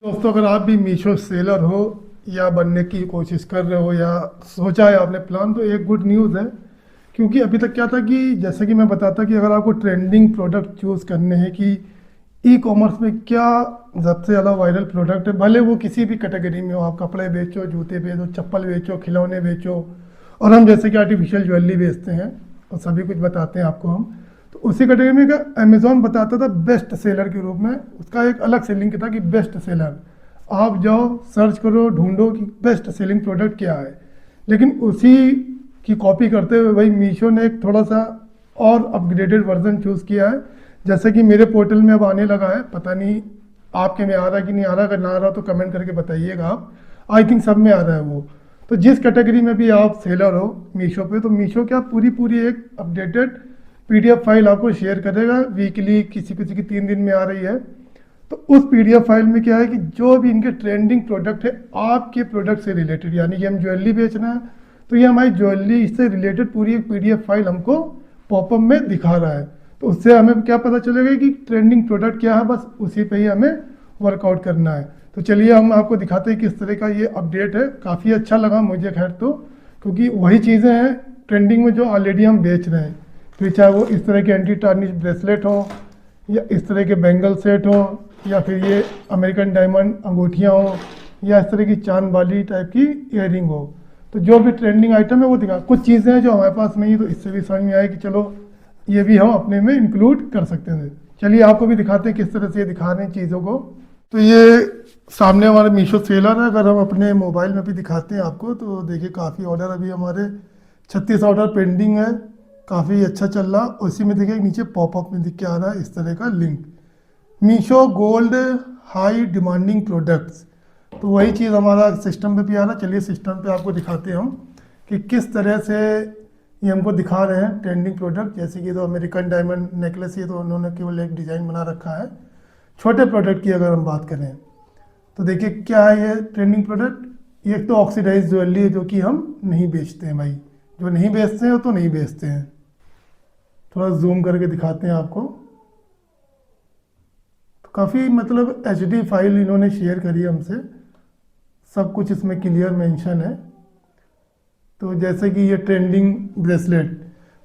दोस्तों, अगर आप भी मीशो सेलर हो या बनने की कोशिश कर रहे हो या सोचा है आपने प्लान, तो एक गुड न्यूज़ है। क्योंकि अभी तक क्या था कि जैसे कि मैं बताता कि अगर आपको ट्रेंडिंग प्रोडक्ट चूज़ करने हैं कि ई कॉमर्स में क्या सबसे ज़्यादा वायरल प्रोडक्ट है, भले वो किसी भी कैटेगरी में हो, आप कपड़े बेचो, जूते बेचो, चप्पल बेचो, खिलौने बेचो, और हम जैसे कि आर्टिफिशियल ज्वेलरी बेचते हैं और सभी कुछ बताते हैं आपको हम। तो उसी कैटेगरी में क्या अमेजोन बताता था बेस्ट सेलर के रूप में, उसका एक अलग सेलिंग था कि बेस्ट सेलर। आप जाओ, सर्च करो, ढूंढो कि बेस्ट सेलिंग प्रोडक्ट क्या है। लेकिन उसी की कॉपी करते हुए भाई मीशो ने एक थोड़ा सा और अपग्रेडेड वर्जन चूज़ किया है। जैसे कि मेरे पोर्टल में अब आने लगा है, पता नहीं आपके में आ रहा है कि नहीं आ रहा, अगर ना आ रहा तो कमेंट करके बताइएगा आप। आई थिंक सब में आ रहा है वो। तो जिस कैटेगरी में भी आप सेलर हो मीशो पे, तो मीशो क्या पूरी पूरी एक अपडेटेड पीडीएफ फाइल आपको शेयर करेगा वीकली, किसी किसी की 3 दिन में आ रही है। तो उस पीडीएफ फाइल में क्या है कि जो भी इनके ट्रेंडिंग प्रोडक्ट है आपके प्रोडक्ट से रिलेटेड, यानी कि हम ज्वेलरी बेच रहे हैं तो ये हमारी ज्वेलरी से रिलेटेड पूरी एक पीडीएफ फाइल हमको पॉपअप में दिखा रहा है। तो उससे हमें क्या पता चलेगा कि ट्रेंडिंग प्रोडक्ट क्या है, बस उसी पे ही हमें वर्कआउट करना है। तो चलिए हम आपको दिखाते हैं किस तरह का ये अपडेट है। काफ़ी अच्छा लगा मुझे खैर तो, क्योंकि वही चीज़ें हैं ट्रेंडिंग में जो ऑलरेडी हम बेच रहे हैं। फिर चाहे वो इस तरह के एंटी टार्निश ब्रेसलेट हो, या इस तरह के बैंगल सेट हो, या फिर ये अमेरिकन डायमंड अंगूठियाँ हो, या इस तरह की चांद वाली टाइप की ईयरिंग हो। तो जो भी ट्रेंडिंग आइटम है वो दिखा। कुछ चीज़ें हैं जो हमारे पास नहीं है, तो इससे भी समझ में आए कि चलो ये भी हम अपने में इंक्लूड कर सकते हैं। चलिए आपको भी दिखाते हैं किस तरह से ये दिखा रहे हैं चीज़ों को। तो ये सामने हमारे मीशो सेलर है। अगर हम अपने मोबाइल में भी दिखाते हैं आपको, तो देखिए काफ़ी ऑर्डर अभी हमारे 36 ऑर्डर पेंडिंग है, काफ़ी अच्छा चल रहा। उसी में देखिए नीचे पॉपअप में दिख के आ रहा है इस तरह का link, Meesho gold high demanding products. तो वही चीज़ हमारा सिस्टम पे भी आ रहा है। चलिए सिस्टम पे आपको दिखाते हैं हम कि किस तरह से ये हमको दिखा रहे हैं ट्रेंडिंग प्रोडक्ट। जैसे कि तो अमेरिकन डायमंड नेकलेस, ये तो उन्होंने केवल एक डिज़ाइन बना रखा है। छोटे प्रोडक्ट की अगर हम बात करें तो देखिए क्या है ये ट्रेंडिंग प्रोडक्ट। ये एक तो ऑक्सीडाइज ज्वेलरी है जो कि हम नहीं बेचते हैं भाई, जो नहीं बेचते हैं वो तो नहीं बेचते हैं। थोड़ा जूम करके दिखाते हैं आपको। तो काफ़ी मतलब एचडी फाइल इन्होंने शेयर करी है हमसे, सब कुछ इसमें क्लियर मेंशन है। तो जैसे कि ये ट्रेंडिंग ब्रेसलेट,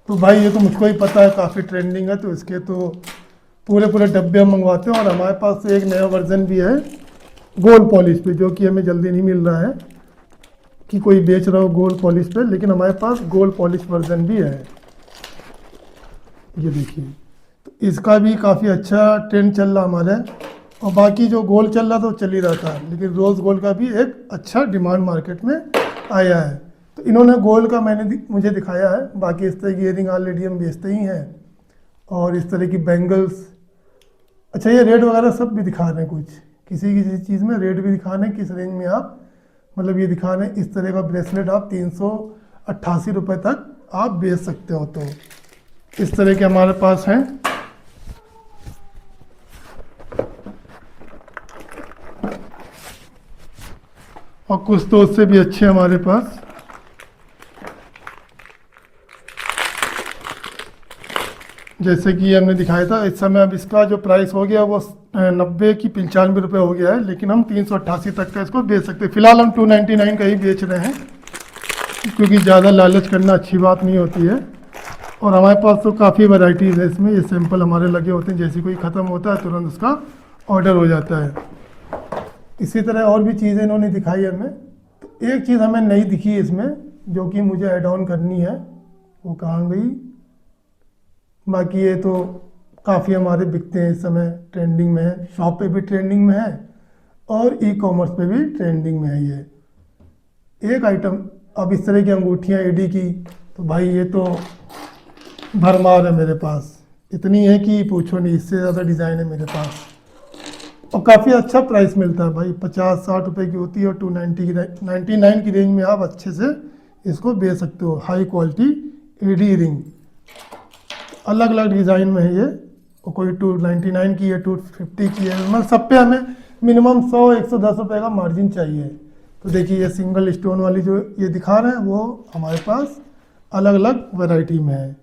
तो भाई ये तो मुझको ही पता है काफ़ी ट्रेंडिंग है, तो इसके तो पूरे पूरे डब्बे हम मंगवाते हैं। और हमारे पास तो एक नया वर्जन भी है गोल्ड पॉलिश पे, जो कि हमें जल्दी नहीं मिल रहा है कि कोई बेच रहा हो गोल्ड पॉलिश पे, लेकिन हमारे पास गोल्ड पॉलिश वर्जन भी है। ये देखिए, तो इसका भी काफ़ी अच्छा ट्रेंड चल रहा हमारा। और बाकी जो गोल्ड चल रहा था वो चल ही रहा था, लेकिन रोज़ गोल्ड का भी एक अच्छा डिमांड मार्केट में आया है। तो इन्होंने गोल्ड का मुझे दिखाया है। बाकी इस तरह की इयरिंग ऑलरेडी हम बेचते ही हैं, और इस तरह की बैंगल्स। अच्छा, ये रेट वगैरह सब भी दिखा रहे हैं, कुछ किसी किसी चीज़ में रेट भी दिखा रहे हैं किस रेंज में आप, मतलब ये दिखा रहे हैं इस तरह का ब्रेसलेट आप 388 रुपये तक आप बेच सकते हो। तो इस तरह के हमारे पास हैं। और कुछ तो उससे भी अच्छे हमारे पास। जैसे कि हमने दिखाया था, इस समय अब इसका जो प्राइस हो गया वो 90 की 95 रुपये हो गया है, लेकिन हम 388 तक का इसको बेच सकते हैं। फिलहाल हम 299 का ही बेच रहे हैं, क्योंकि ज़्यादा लालच करना अच्छी बात नहीं होती है। और हमारे पास तो काफ़ी वैरायटीज़ है इसमें। ये सैंपल हमारे लगे होते हैं, जैसे कोई ख़त्म होता है तुरंत उसका ऑर्डर हो जाता है। इसी तरह और भी चीज़ें इन्होंने दिखाई हमें। तो एक चीज़ हमें नहीं दिखी इसमें, जो कि मुझे ऐड ऑन करनी है, वो कहाँ गई। बाकी ये तो काफ़ी हमारे बिकते हैं इस समय, ट्रेंडिंग में है, शॉप पे भी ट्रेंडिंग में है और ई कॉमर्स पे भी ट्रेंडिंग में है। ये एक आइटम। अब इस तरह की अंगूठियाँ एडी की, तो भाई ये तो भरमार है मेरे पास, इतनी है कि पूछो नहीं, इससे ज़्यादा डिज़ाइन है मेरे पास। और काफ़ी अच्छा प्राइस मिलता है भाई, 50-60 रुपये की होती है, और 299 की रेंज में आप अच्छे से इसको बेच सकते हो। हाई क्वालिटी एडी रिंग, अलग अलग डिज़ाइन में है ये, और कोई 299 की है, 250 की है, मतलब सब पे हमें मिनिमम 100-110 रुपये का मार्जिन चाहिए। तो देखिए ये सिंगल स्टोन वाली जो ये दिखा रहे हैं वो हमारे पास अलग अलग वैरायटी में है,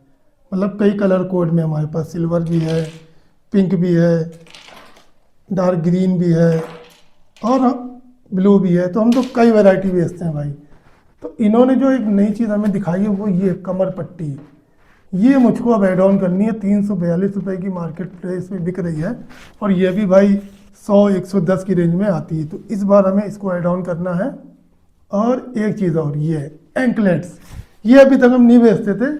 मतलब कई कलर कोड में हमारे पास। सिल्वर भी है, पिंक भी है, डार्क ग्रीन भी है, और ब्लू भी है, तो हम तो कई वैरायटी बेचते हैं भाई। तो इन्होंने जो एक नई चीज़ हमें दिखाई है वो ये कमर पट्टी, ये मुझको अब एड ऑन करनी है। 342 रुपये की मार्केट प्लेस में बिक रही है, और ये भी भाई 100-110 की रेंज में आती है। तो इस बार हमें इसको ऐड ऑन करना है। और एक चीज़ और, ये एंकलेट्स, ये अभी तक हम नहीं बेचते थे,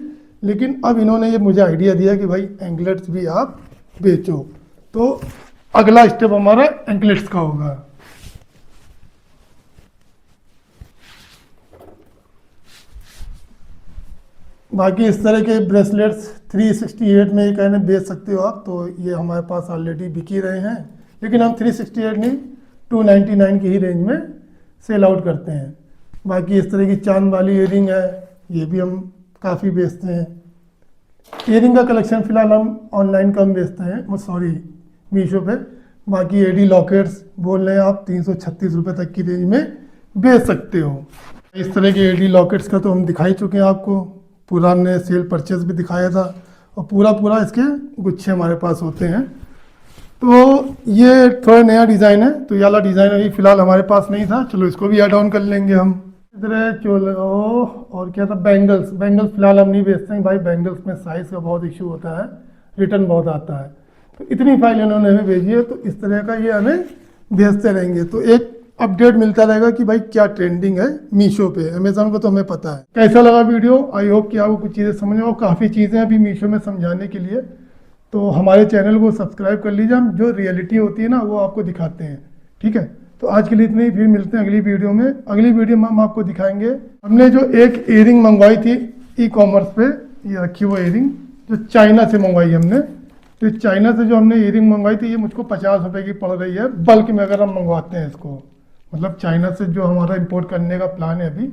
लेकिन अब इन्होंने ये मुझे आइडिया दिया कि भाई एंकलेट्स भी आप बेचो। तो अगला स्टेप हमारा एंकलेट्स का होगा। बाकी इस तरह के ब्रेसलेट्स 368 में ये कहने बेच सकते हो आप, तो ये हमारे पास ऑलरेडी बिक ही रहे हैं, लेकिन हम 368 नहीं 299 की ही रेंज में सेल आउट करते हैं। बाकी इस तरह की चांद वाली ईयरिंग है, ये भी हम काफ़ी बेचते हैं। ईयरिंग का कलेक्शन फ़िलहाल हम ऑनलाइन कम बेचते हैं, सॉरी मीशो पे। बाकी एडी लॉकेट्स बोल रहे हैं आप 336 रुपये तक की रेंज में बेच सकते हो। इस तरह के एडी लॉकेट्स का तो हम दिखा ही चुके हैं आपको, पूरा ने सेल परचेज भी दिखाया था, और पूरा इसके गुच्छे हमारे पास होते हैं। तो ये थोड़ा नया डिज़ाइन है, तो ये वाला डिज़ाइन अभी फ़िलहाल हमारे पास नहीं था, चलो इसको भी ऐड ऑन कर लेंगे हम। इधर चलो, और क्या था, बैंगल्स फ़िलहाल हम नहीं बेचते हैं भाई, बैंगल्स में साइज़ का बहुत इशू होता है, रिटर्न बहुत आता है। तो इतनी फाइल इन्होंने हमें भेजी है, तो इस तरह का ये हमें भेजते रहेंगे, तो एक अपडेट मिलता रहेगा कि भाई क्या ट्रेंडिंग है मीशो पे। अमेजोन को तो हमें पता है। कैसा लगा वीडियो, आई होप कि आपको कुछ चीज़ें समझ में, और काफ़ी चीज़ें अभी मीशो में समझाने के लिए, तो हमारे चैनल को सब्सक्राइब कर लीजिए। हम जो रियलिटी होती है ना वो आपको दिखाते हैं, ठीक है। तो आज के लिए इतने ही, फिर मिलते हैं अगली वीडियो में। अगली वीडियो में हम आपको दिखाएंगे, हमने जो एक ईयरिंग मंगवाई थी ई कॉमर्स पे, ये रखी वो ईयरिंग जो चाइना से मंगवाई हमने। तो चाइना से जो हमने ईयरिंग मंगवाई थी, ये मुझको 50 रुपये की पड़ रही है बल्क में, अगर हम मंगवाते हैं इसको। मतलब चाइना से जो हमारा इंपोर्ट करने का प्लान है अभी,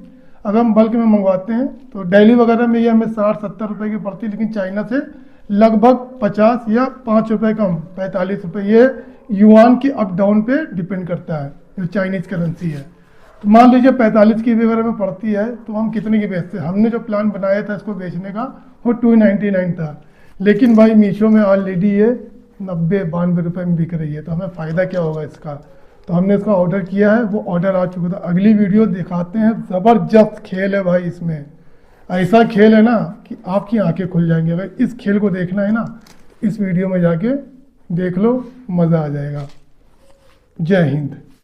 अगर हम बल्क में मंगवाते हैं तो दिल्ली वगैरह में ये हमें 60-70 रुपये की पड़ती है, लेकिन चाइना से लगभग 50 या 5 रुपये कम, 45 रुपये। ये युआन की अप डाउन पे डिपेंड करता है, जो चाइनीज़ करेंसी है। तो मान लीजिए 45 की भी अगर हमें पड़ती है, तो हम कितने की बेचते हैं। हमने जो प्लान बनाया था इसको बेचने का, वो 299 था, लेकिन भाई मीशो में ऑलरेडी ये 90-92 रुपये में बिक रही है। तो हमें फ़ायदा क्या होगा इसका। तो हमने इसका ऑर्डर किया है, वो ऑर्डर आ चुका था। अगली वीडियो दिखाते हैं, ज़बरदस्त खेल है भाई इसमें, ऐसा खेल है ना कि आपकी आंखें खुल जाएंगी। अगर इस खेल को देखना है ना, इस वीडियो में जाके देख लो, मज़ा आ जाएगा। जय हिंद।